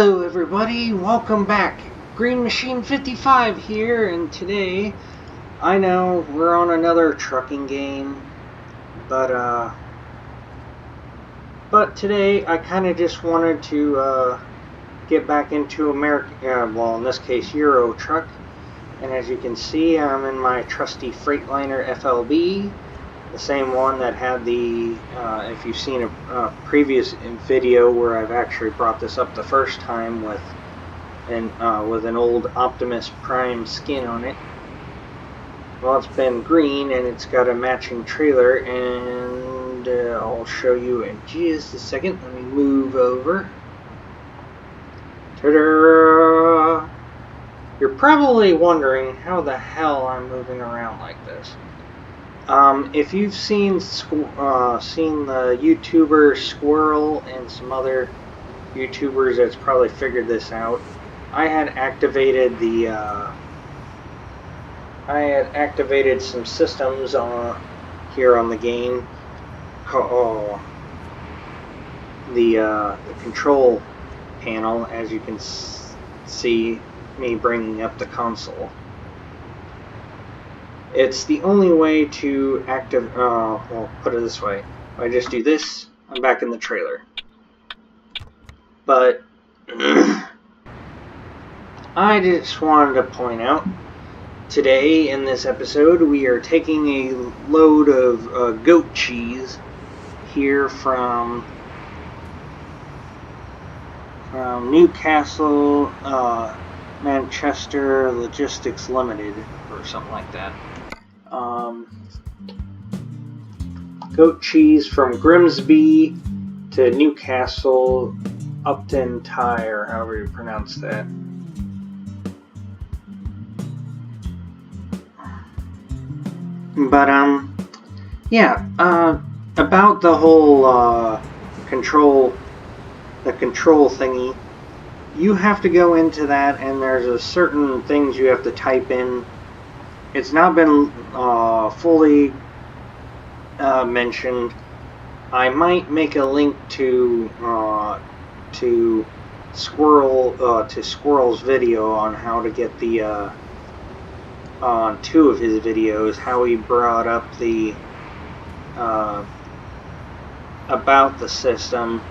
Hello everybody, welcome back. Green Machine 55 here, and today, I know we're on another trucking game, but today I kind of just wanted to get back into American, well in this case Euro Truck, and as you can see I'm in my trusty Freightliner FLB, the same one that had the, if you've seen a previous video where I've actually brought this up the first time with an old Optimus Prime skin on it. Well, it's been green and it's got a matching trailer, and I'll show you in just a second. Let me move over. Ta-da! You're probably wondering how the hell I'm moving around like this. If you've seen the YouTuber Squirrel and some other YouTubers that's probably figured this out, I had activated some systems here on the game. The control panel, as you can see me bringing up the console. It's the only way to well, put it this way. If I just do this, I'm back in the trailer. But I just wanted to point out, today in this episode we are taking a load of goat cheese here from Newcastle Manchester Logistics Limited or something like that. Goat cheese from Grimsby to Newcastle Upton Tyre, however you pronounce that. But yeah, about the whole control thingy, you have to go into that, and there's a certain things you have to type in. It's not been fully mentioned. I might make a link to Squirrel's video on how to get the on two of his videos, how he brought up the about the system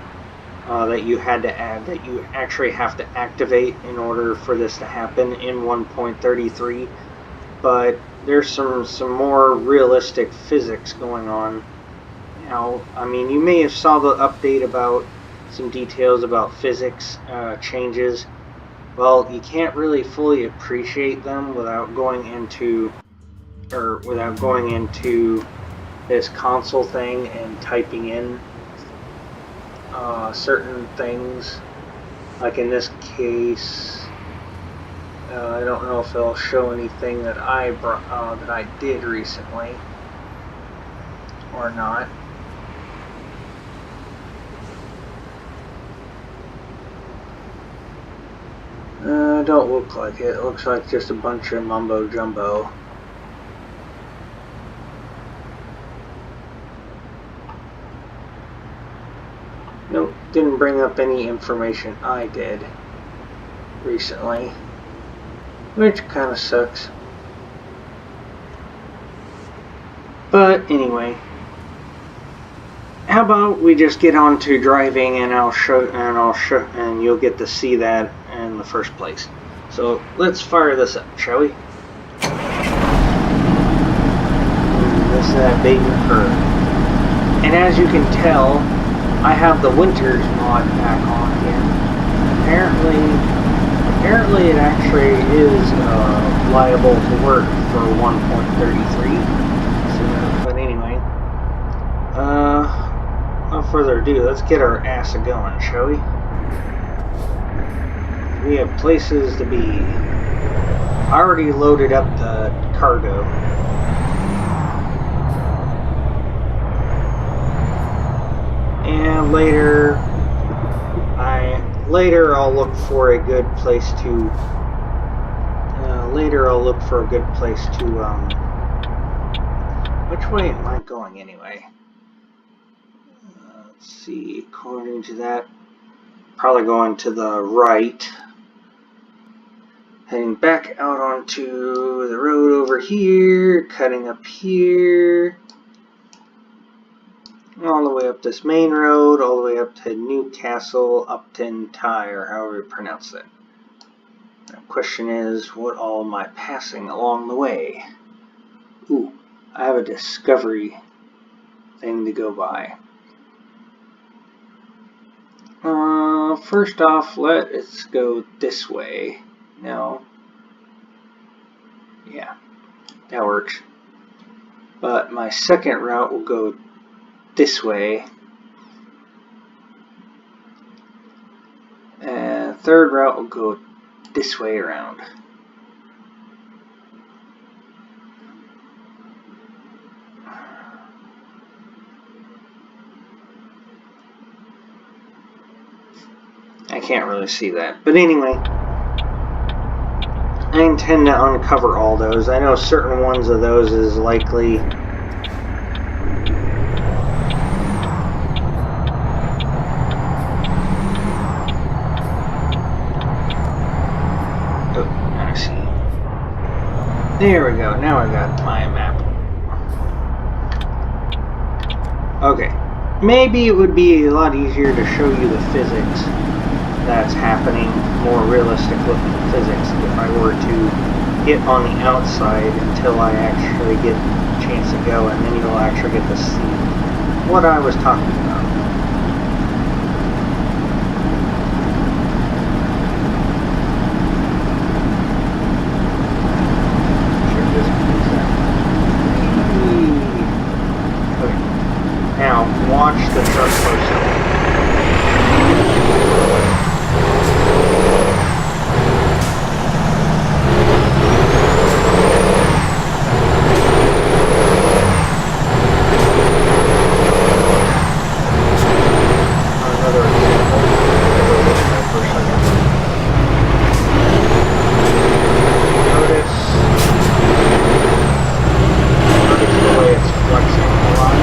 that you had to add, that you actually have to activate in order for this to happen in 1.33. But there's some more realistic physics going on. Now, I mean, you may have saw the update about some details about physics changes. Well, you can't really fully appreciate them without going into this console thing and typing in certain things. Like in this case, I don't know if it'll show anything that I did recently or not. Don't look like it. It looks like just a bunch of mumbo jumbo. Nope, didn't bring up any information I did recently, which kind of sucks. But anyway, how about we just get on to driving, and and you'll get to see that in the first place. So let's fire this up, shall we? This is that baby purr. And as you can tell, I have the Winters mod back on again. Apparently it actually is liable to work for 1.33. So, but anyway, without further ado, let's get our ass a-going, shall we? We have places to be. I already loaded up the cargo. And later I'll look for a good place to which way am I going anyway? Let's see, according to that, Probably going to the right. Heading back out onto the road over here, cutting up here, all the way up this main road, all the way up to Newcastle Upton Tire, however you pronounce that. The question is, what all am I passing along the way? Ooh, I have a discovery thing to go by. First off, let's go this way. No. Yeah, that works. But my second route will go this way. And third route will go this way around. I can't really see that. But anyway, I intend to uncover all those. I know certain ones of those is likely There we go, now I got my map. Okay, maybe it would be a lot easier to show you the physics that's happening, more realistic looking physics, if I were to get on the outside until I actually get a chance to go, and then you'll actually get to see what I was talking about. Watch the truck closer. Another example. Notice the way it's flexing a lot.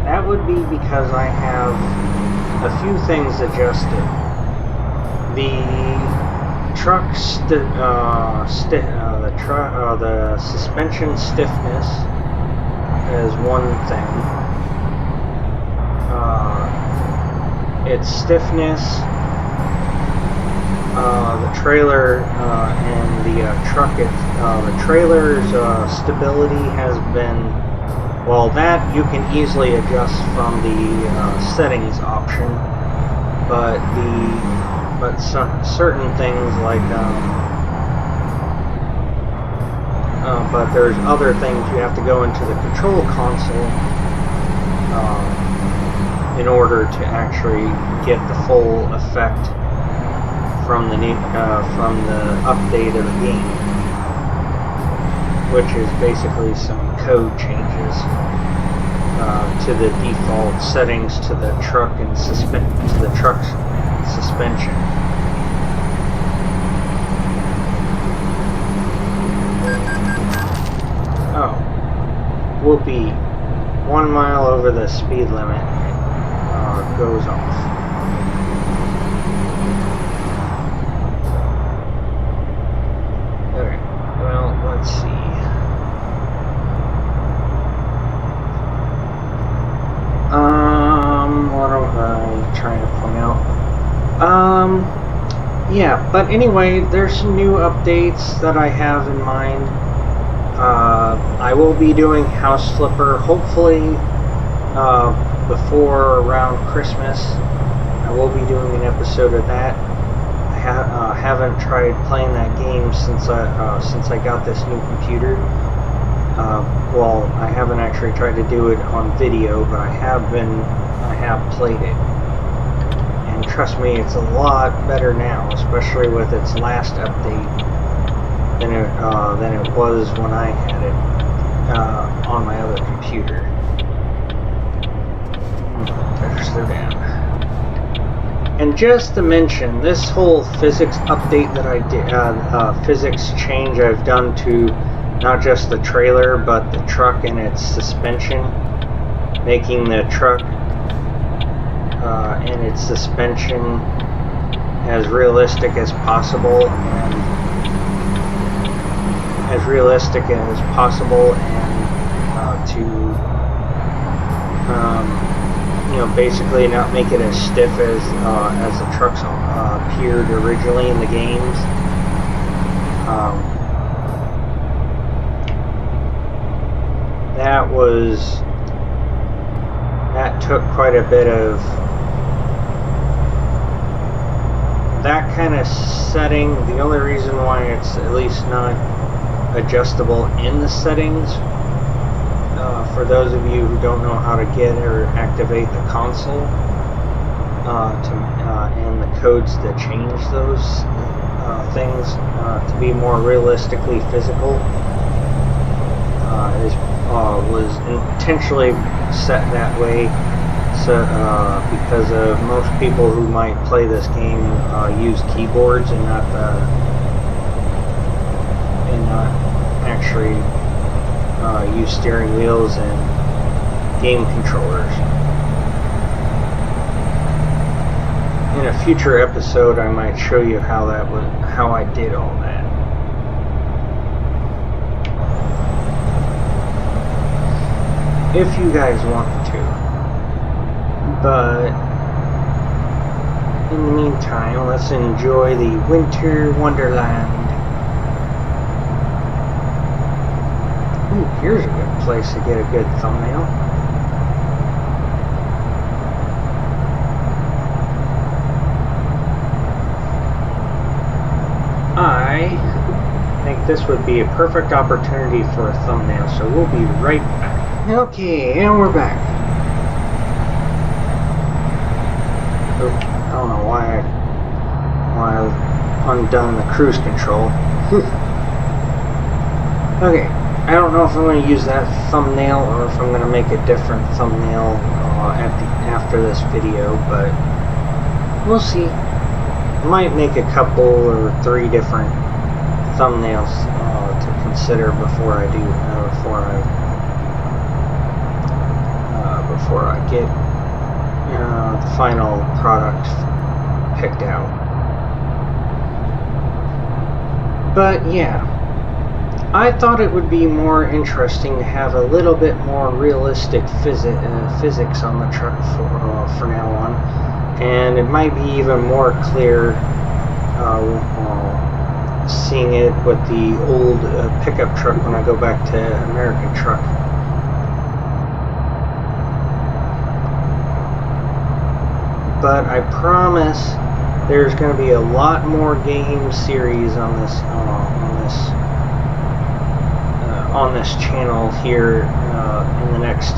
That would be because I have a few things adjusted. The the suspension stiffness is one thing. Its stiffness, the trailer and the truck. The trailer's stability has been, well, that you can easily adjust from the settings option, but certain things like but there's other things you have to go into the control console in order to actually get the full effect from the update of the game, which is basically some code changes to the default settings to the truck and to the truck's suspension. Oh, whoopee! 1 mile over the speed limit goes off. Okay, well, let's see. What am I trying to point out? Yeah, but anyway, there's some new updates that I have in mind. I will be doing House Flipper, hopefully, before around Christmas. I will be doing an episode of that. I haven't tried playing that game since I got this new computer. Well, I haven't actually tried to do it on video, but I have played it. And trust me, it's a lot better now, especially with its last update than it was when I had it on my other computer. Better slow down. And just to mention, this whole physics update that I did, physics change I've done to not just the trailer, but the truck and its suspension, making the truck and its suspension as realistic as possible, and to basically not make it as stiff as the trucks appeared originally in the games. That took quite a bit of that kind of setting. The only reason why it's at least not adjustable in the settings, for those of you who don't know how to get or activate the console and the codes that change those things to be more realistically physical, was intentionally set that way, so because of most people who might play this game use keyboards and not actually use steering wheels and game controllers. In a future episode, I might show you how I did all that. If you guys want to. But in the meantime, let's enjoy the Winter Wonderland. Ooh, here's a good place to get a good thumbnail. I think this would be a perfect opportunity for a thumbnail, so we'll be right back. Okay, and we're back. Oh, I don't know why I undone the cruise control. Okay, I don't know if I'm going to use that thumbnail or if I'm going to make a different thumbnail after this video, but we'll see. I might make a couple or 3 different thumbnails to consider before I get the final product picked out. But yeah, I thought it would be more interesting to have a little bit more realistic physics on the truck for now on, and it might be even more clear seeing it with the old pickup truck when I go back to American Truck. But I promise there's going to be a lot more game series on this channel here in the next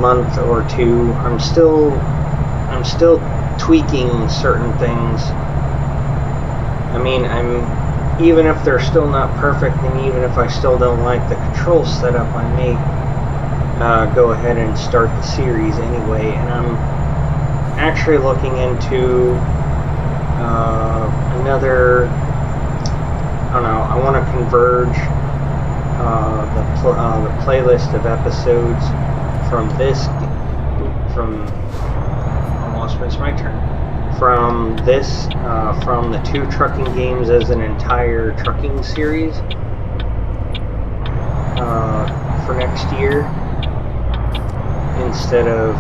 month or 2. I'm still tweaking certain things. I mean, even if they're still not perfect, and even if I still don't like the control setup, I may go ahead and start the series anyway. And I'm actually looking into another. I don't know. I want to converge the playlist of episodes from almost it's my turn. From the 2 trucking games as an entire trucking series for next year, instead of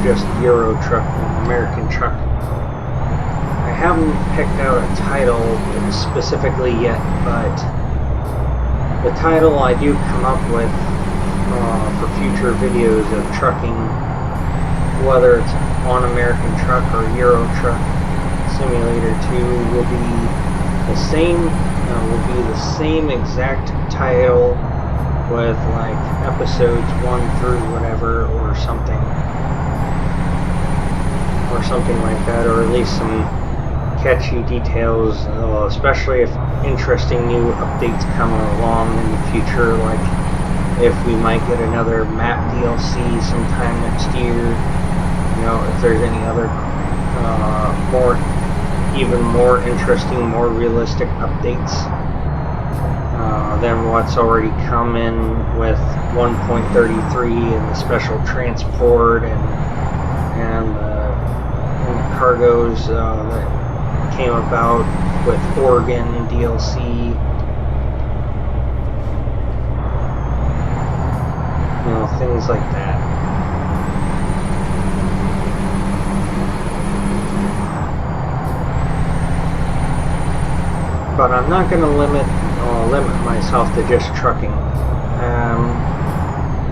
just Euro Truck and American Truck. I haven't picked out a title specifically yet, but the title I do come up with for future videos of trucking, whether it's on American Truck or Euro Truck Simulator 2, will be the same exact title with like episodes 1 through whatever, or something like that, or at least some catchy details, especially if interesting new updates come along in the future, like if we might get another map DLC sometime next year, if there's any other even more interesting, more realistic updates than what's already come in with 1.33 and the special transport and the cargoes that came about with Oregon DLC. You know, things like that. But I'm not going to limit myself to just trucking.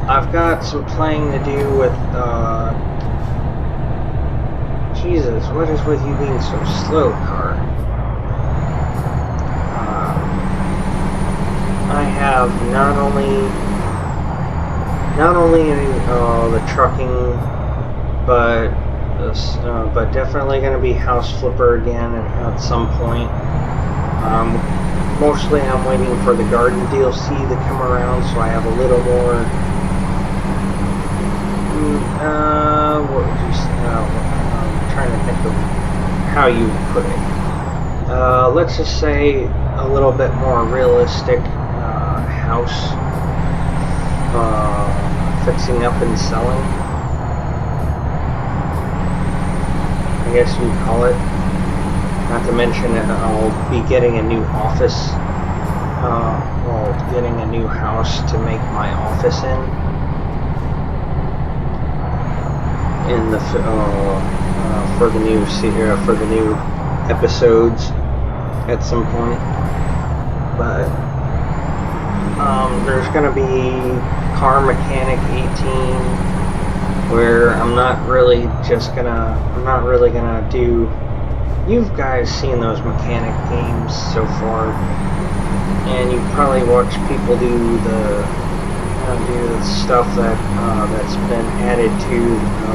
I've got some playing to do with. Jesus, what is with you being so slow, car? I have not only the trucking, but definitely going to be House Flipper again at some point. Mostly I'm waiting for the Garden DLC to come around, so I have a little more. What would you say? I'm trying to think of how you put it. Let's just say a little bit more realistic house fixing up and selling, I guess you'd call it. Not to mention that I'll be getting a new office, getting a new house to make my office in the for the new episodes at some point. But there's gonna be Car Mechanic 18, where I'm not really gonna do. You've guys seen those mechanic games so far, and you've probably watched people do the stuff that's been added to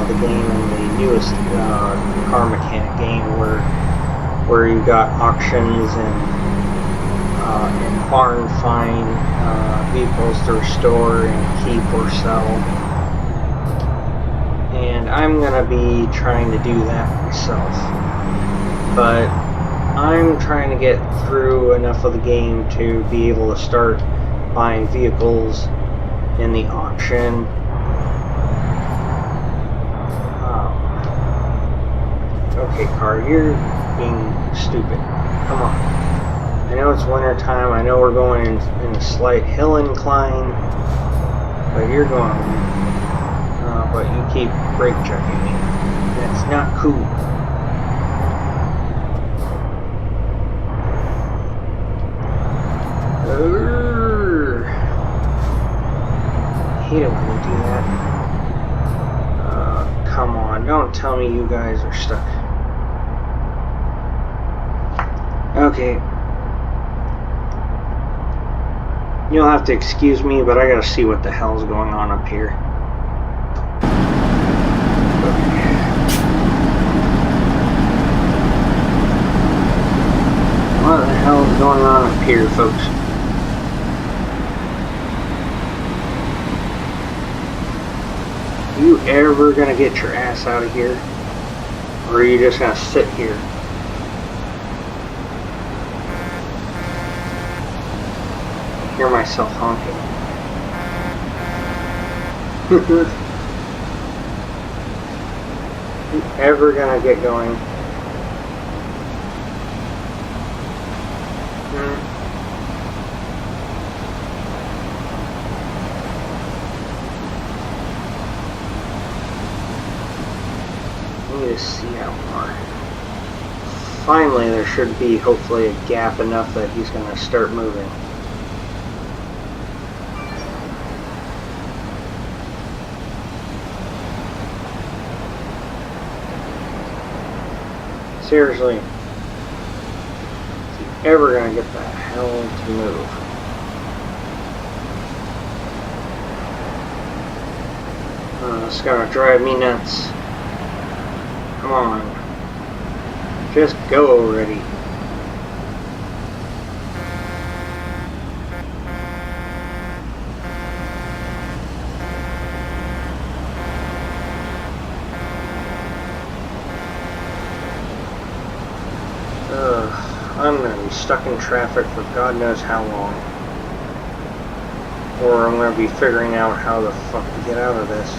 the game in the newest Car Mechanic game, where you got auctions and barn find vehicles to restore and keep or sell. And I'm gonna be trying to do that myself. But I'm trying to get through enough of the game to be able to start buying vehicles in the auction. Okay, car, you're being stupid. Come on. I know it's winter time. I know we're going in a slight hill incline, but you're going. But you keep brake checking me. That's not cool. I hate it when they do that. Come on, don't tell me you guys are stuck. Okay. You'll have to excuse me, but I gotta see what the hell's going on up here. What the hell is going on up here, folks? You ever gonna get your ass out of here? Or are you just gonna sit here? I hear myself honking. You ever gonna get going? See how far. Finally, there should be hopefully a gap enough that he's going to start moving. Seriously, is he ever going to get the hell to move? It's going to drive me nuts. Come on. Just go already. I'm going to be stuck in traffic for God knows how long. or I'm going to be figuring out how the fuck to get out of this.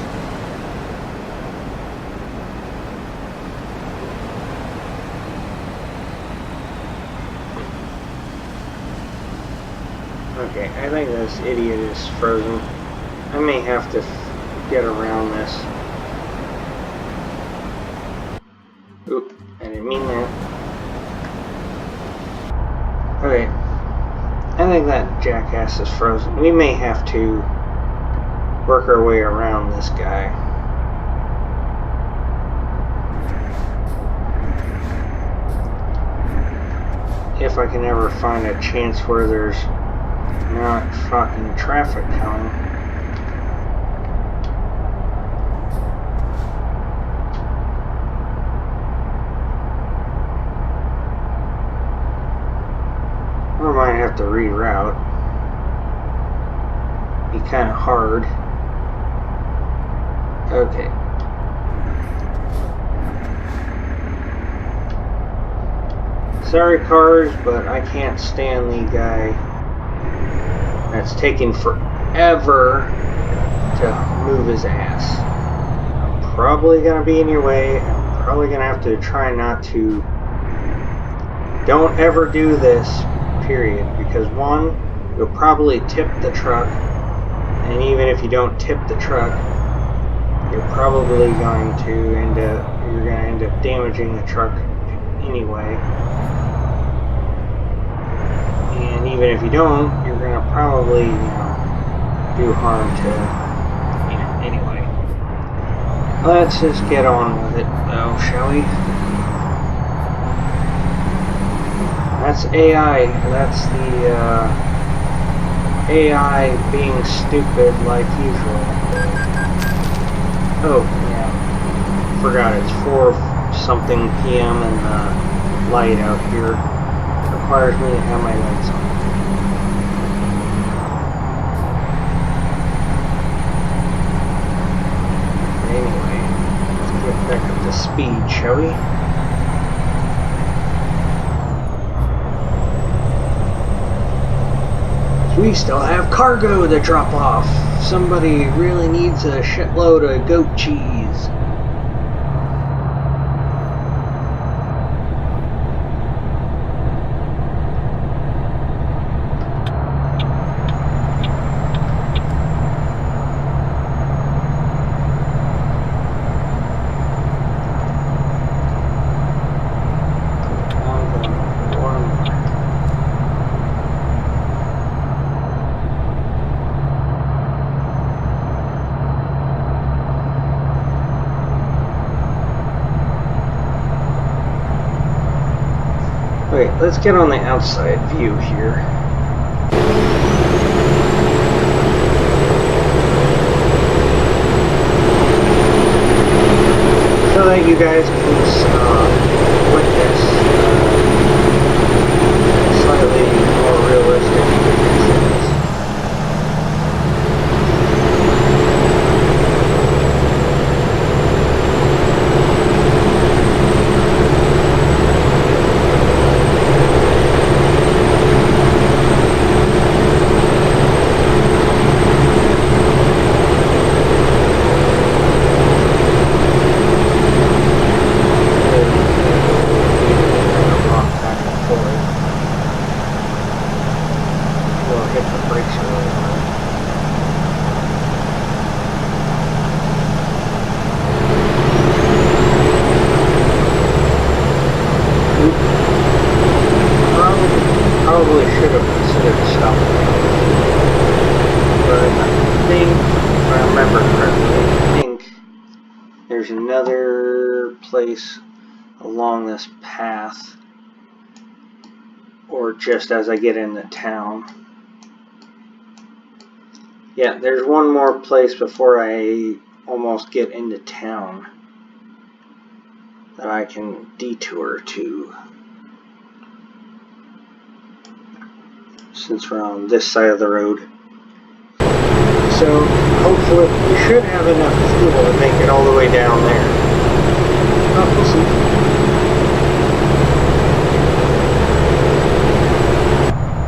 Okay, I think this idiot is frozen. I may have to get around this. Oop, I didn't mean that. Okay, I think that jackass is frozen. We may have to work our way around this guy. If I can ever find a chance where there's not fucking traffic coming. Or might have to reroute. Be kind of hard. Okay. Sorry cars, but I can't stand the guy that's taking forever to move his ass. I'm probably gonna be in your way. I'm probably gonna have to try not to. Don't ever do this, period, because one, you'll probably tip the truck, and even if you don't tip the truck, you're probably going to end up damaging the truck anyway. And even if you don't, you're going to probably, do harm to, anyway. Let's just get on with it, though, shall we? That's AI. That's the, AI being stupid like usual. Oh, yeah. Forgot it's 4-something p.m. and the light out here requires me to have my lights on. Anyway, let's get back up to speed, shall we? We still have cargo to drop off. Somebody really needs a shitload of goat cheese. Wait, let's get on the outside view here. So that you guys can witness slightly more realistic things. Probably should have considered stopping. But I think, if I remember correctly, there's another place along this path, or just as I get into town. Yeah, there's one more place before I almost get into town that I can detour to. Since we're on this side of the road. So, hopefully, we should have enough fuel to make it all the way down there. Oh, we'll see.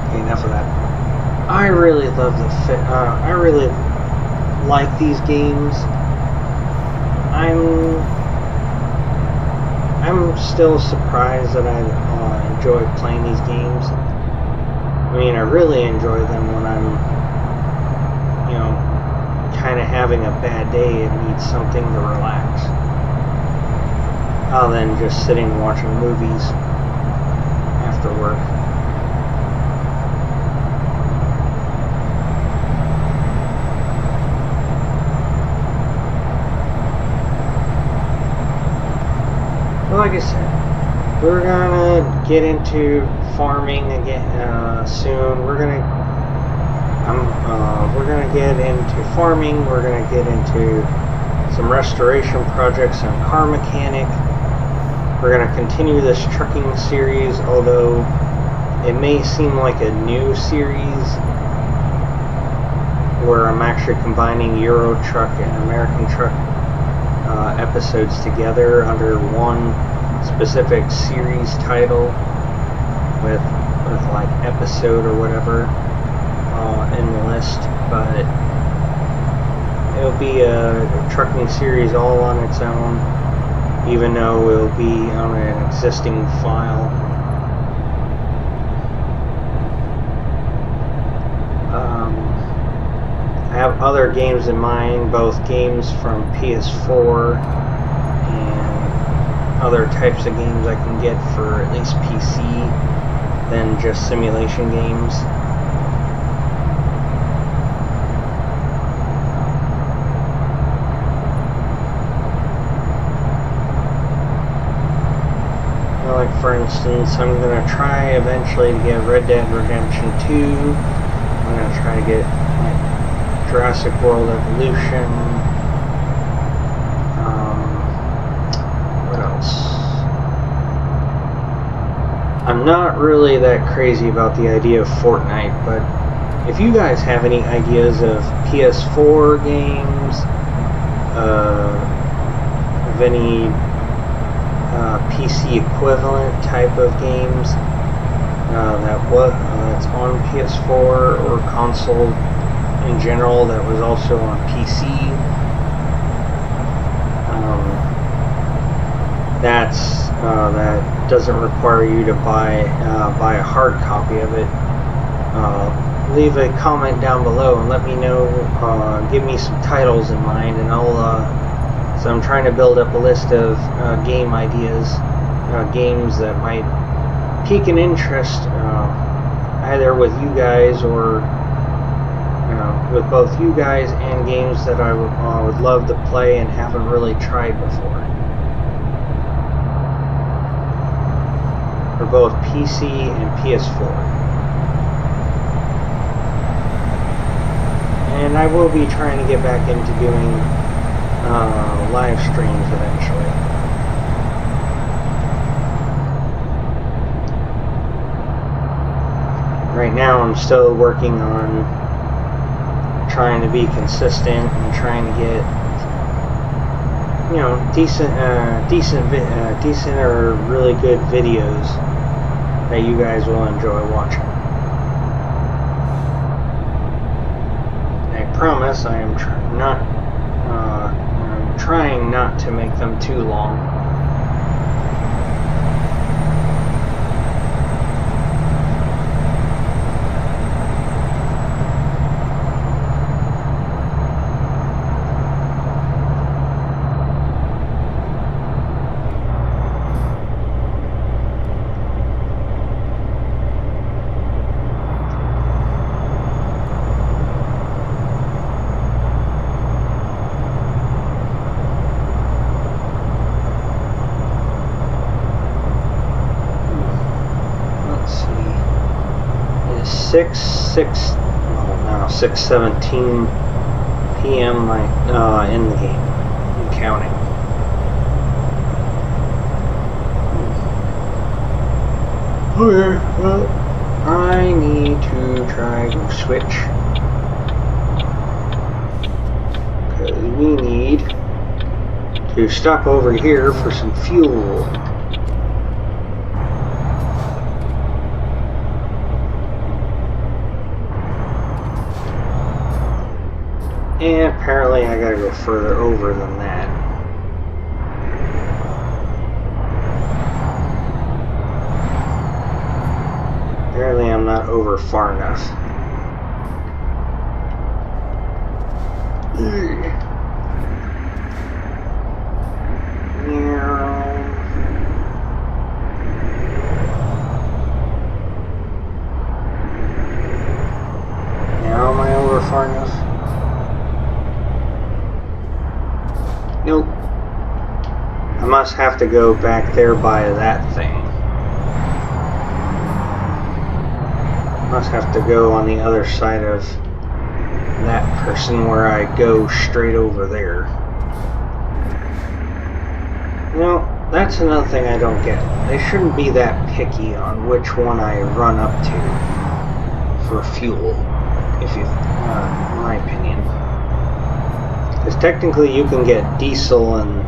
Okay, enough of that. I really love I really like these games. I'm still surprised that I enjoy playing these games. I mean, I really enjoy them when I'm, you know, kind of having a bad day and need something to relax, other than just sitting watching movies after work. Like I said, we're gonna get into farming again soon. We're gonna get into farming. We're gonna get into some restoration projects on Car Mechanic. We're gonna continue this trucking series, although it may seem like a new series where I'm actually combining Euro Truck and American Truck episodes together under one specific series title with like episode or whatever in the list, but it'll be a trucking series all on its own, even though it'll be on an existing file. I have other games in mind, both games from PS4 and other types of games I can get for at least PC than just simulation games. Like, for instance, I'm going to try eventually to get Red Dead Redemption 2. I'm going to try to get like Jurassic World Evolution. What else? I'm not really that crazy about the idea of Fortnite, but if you guys have any ideas of PS4 games, of any PC equivalent type of games that's on PS4 or console in general that was also on PC, that doesn't require you to buy a hard copy of it. Leave a comment down below and let me know. Give me some titles in mind, and so I'm trying to build up a list of game ideas, games that might pique an interest, either with you guys or with both you guys, and games that I would love to play and haven't really tried before, for both PC and PS4. And I will be trying to get back into doing live streams eventually. Right now I'm still working on trying to be consistent and trying to get, you know, decent or really good videos that you guys will enjoy watching. I promise I am trying not to make them too long. It's 6:17 p.m. in the game. I'm counting. Okay, well, I need to try to switch. Because we need to stop over here for some fuel. And apparently I gotta go further over than that. Apparently I'm not over far enough. Now am I over far enough? Nope. I must have to go back there by that thing. Must have to go on the other side of that person where I go straight over there. You know, that's another thing I don't get. They shouldn't be that picky on which one I run up to for fuel, if you, in my opinion. Because technically you can get diesel and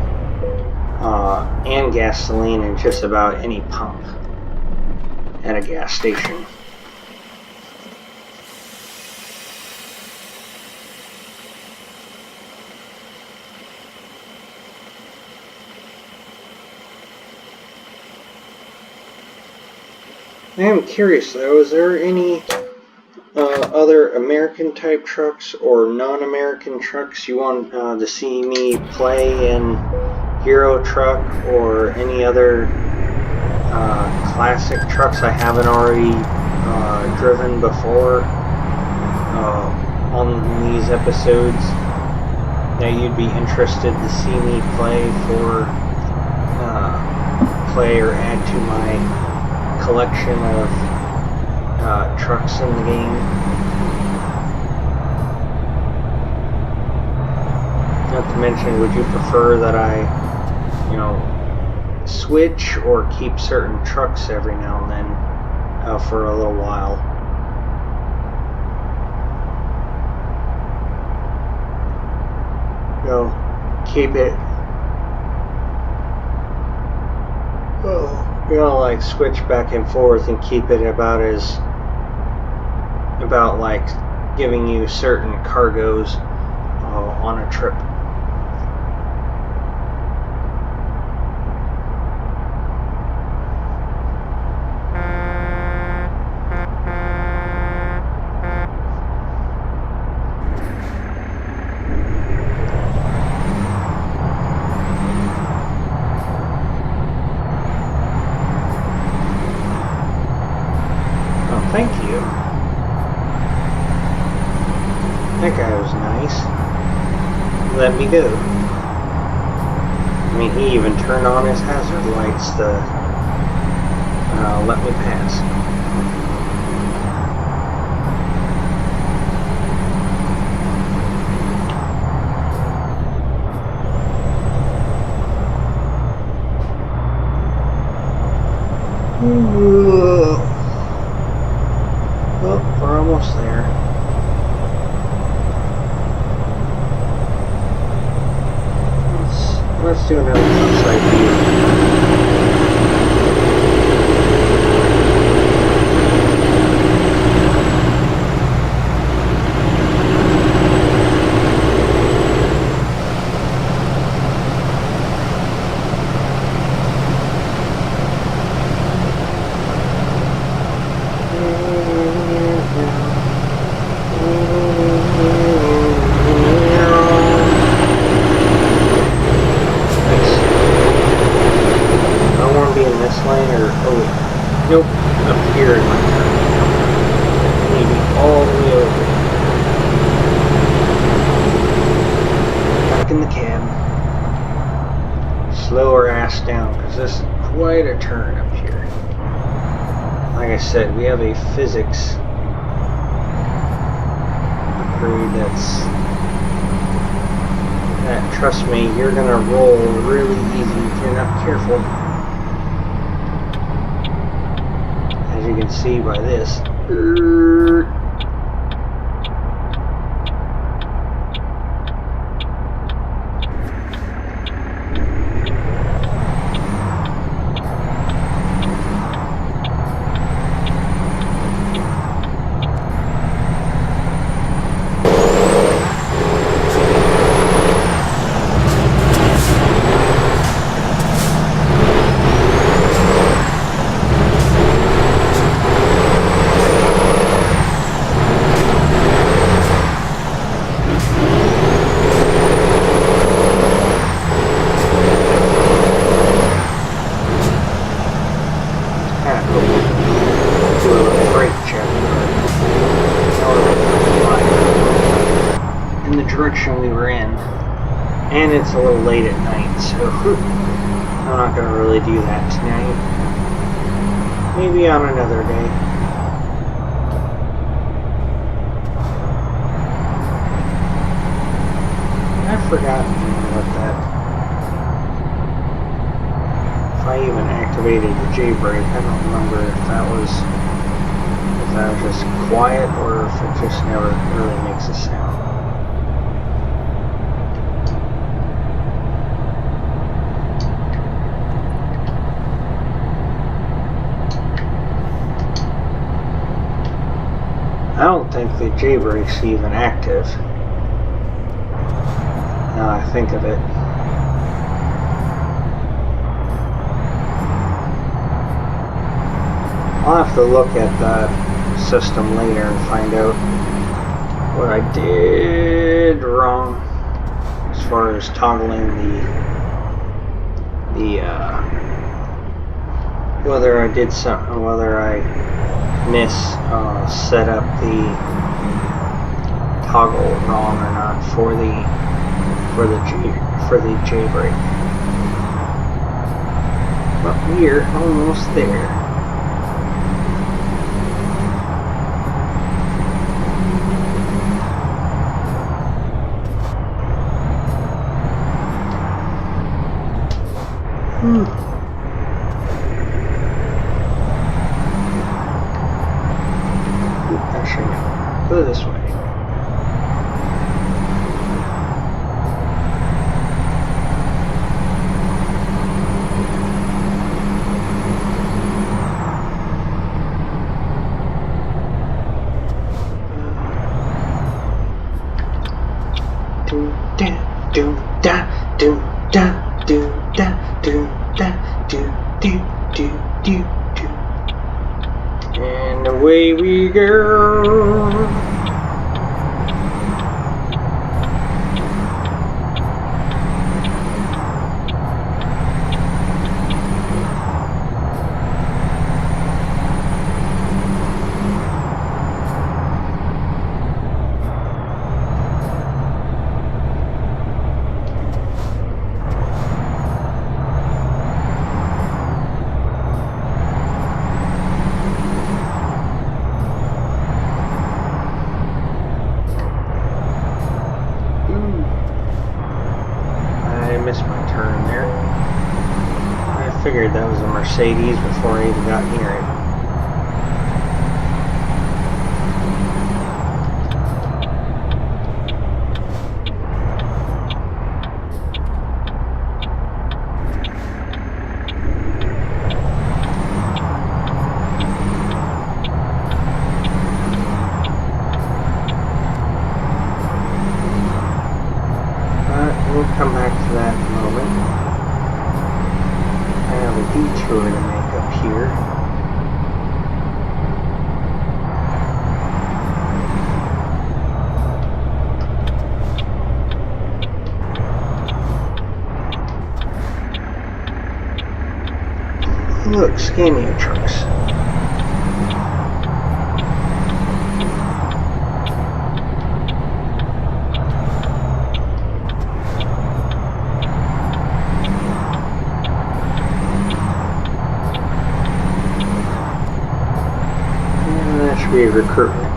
gasoline in just about any pump at a gas station. I am curious though, is there any other American type trucks or non-American trucks you want to see me play in Euro Truck, or any other classic trucks I haven't already driven before on these episodes that you'd be interested to see me play or add to my collection of trucks in the game. Not to mention, would you prefer that I, switch or keep certain trucks every now and then for a little while? Keep it. Like switch back and forth and keep it about like giving you certain cargoes on a trip. Thank you. That guy was nice. Let me go. I mean, he even turned on his hazard lights to let me pass. Well, we're almost there. Let's do another outside view. Nope, up here in my turn. Maybe all the way over. Back in the cab. Slow her ass down, because this is quite a turn up here. Like I said, we have a physics upgrade that, trust me, you're gonna roll really easy if you're not careful. As you can see by this. to a freight check in the direction we were in. And it's a little late at night, so I'm not going to really do that tonight. Maybe on another day. I've forgotten what that... If I even activated the jailbreak, I don't remember if that was just quiet or if it just never really makes a sound. I don't think the jailbreak's even active. Now I think of it. I'll have to look at the system later and find out what I did wrong as far as toggling the whether I did something, whether I set up the toggle wrong or not for the jailbreak. But we're almost there. Actually, go this way. And away we go. Missed my turn there. I figured that was a Mercedes before I even got near it. We'll come back to that in a moment. I have a detour to make up here. Look, Scania trucks. Be a recruitment.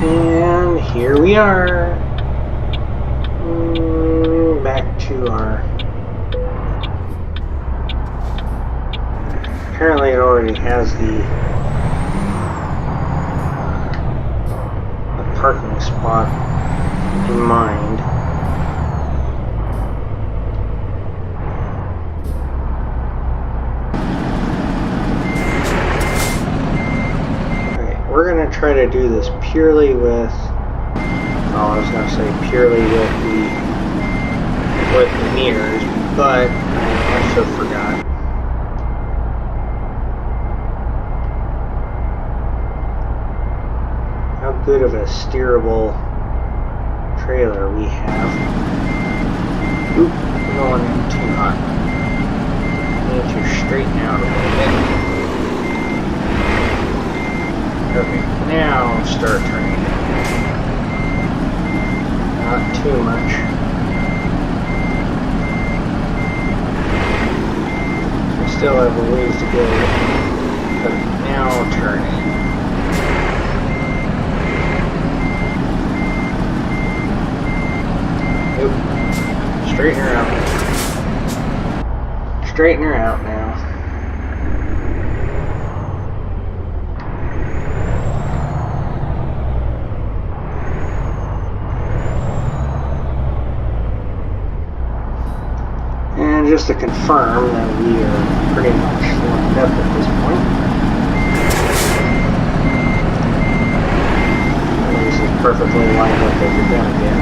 And here we are. Back to our... Apparently it already has the parking spot in mind. Okay, we're going to try to do this purely with... Oh, I was going to say purely with the mirrors, but I also forgot. How good of a steerable trailer we have. Oop, I'm going in too hot. Need to straighten out a little bit. Okay, now start turning. Not too much. I still have a ways to go, but now turning. Nope. Straighten her out. Straighten her out now. And just to confirm that we are pretty much lined up at this point. This is perfectly lined up as you're gonna get.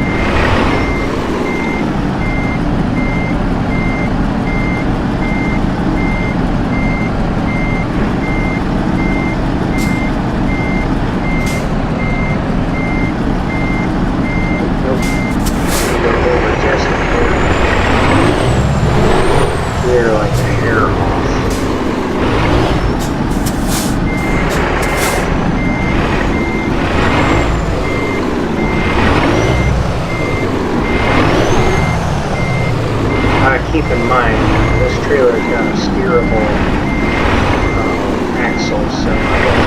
They're like a hair off. Keep in mind, this trailer's got a steerable axle, so I gotta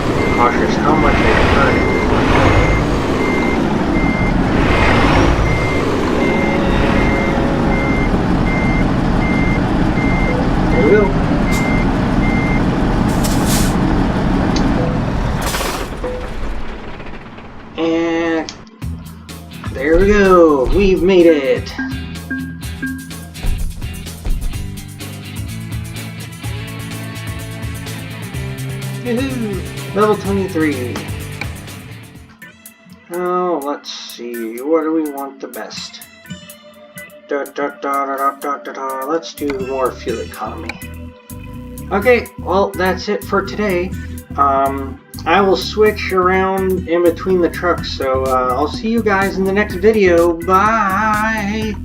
be cautious how much I turn it. There we go. And there we go. We've made it. Woohoo! Level 23. Oh, let's see. What do we want the best? Let's do more fuel economy. Okay, well, that's it for today. I will switch around in between the trucks, so I'll see you guys in the next video. Bye!